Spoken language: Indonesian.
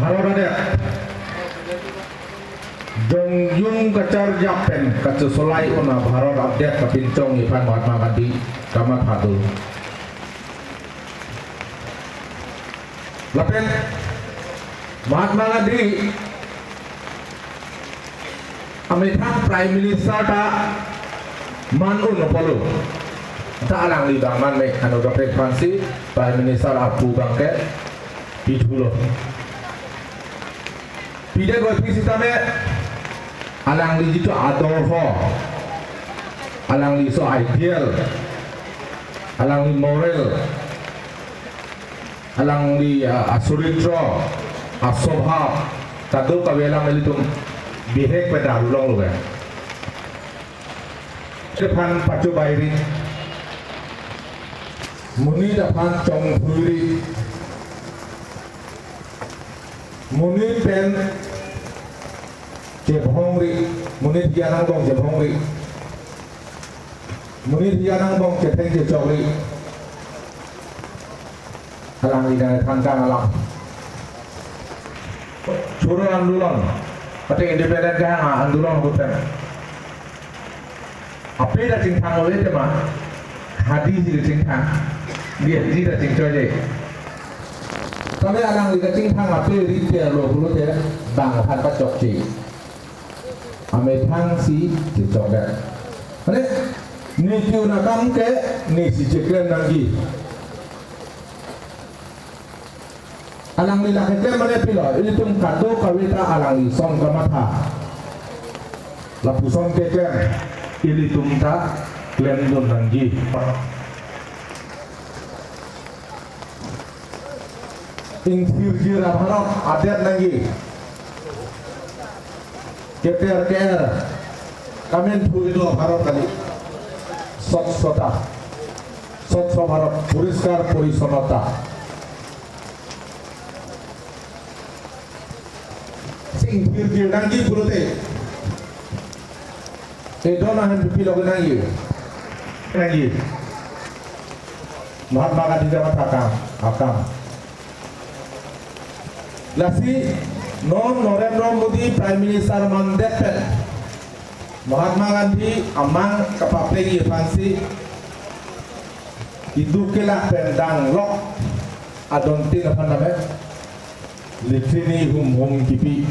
ভারতরে জংজুং কাচার জাপেন Kachu solai ona Bharat update kapincong ipan Mahatma Gandhi kamat hadu lapen Mahatma Gandhi American Prime Minister ta man unopolo ta alang li daman me anu dapat fansi Prime Minister Abu Bangke Pijulo Pide goi pisitame alang li itu adolfo alang li so ideal alang li moral alang li asuritro asobhab tadu kawela melitum bihek pada ulong lu kan depan pacu bairi muni depan cong puri muni pen Jebhongri munit yanang bong Jebhongri munit yanang bong Jepeng Jejokri halang di dalam tangkang alam suruh andulon pati independen kaya andulon bukan apa dah cingtang oleh tema hadis di cingtang dia di dah cingcoy tapi alang di cingtang apa di dia lo bulu dia bang pan pacok ci ame thang si cicok dah ane ni kiu na kam ke ni si ceklen nangi alang ni lah ceklen mana pilo ini tum kado kawita alang ni song kamata lapu song ceklen ini tum ta klen dun nangi ingkir abharok adet nangi KPR kamen itu Bharat kali স্বচ্ছতা স্বচ্ছ ভারত পরিষ্কার পরিচ্ছন্নতা sing bir nangi burote dona han pipi log nangi Mahatma Gandhi dapat akam lasi non Narendra Modi Prime Minister mandepet Mahatma Gandhi amang kapaplengi fansi idukela pendang lok adonti apa namanya litrini hum kipi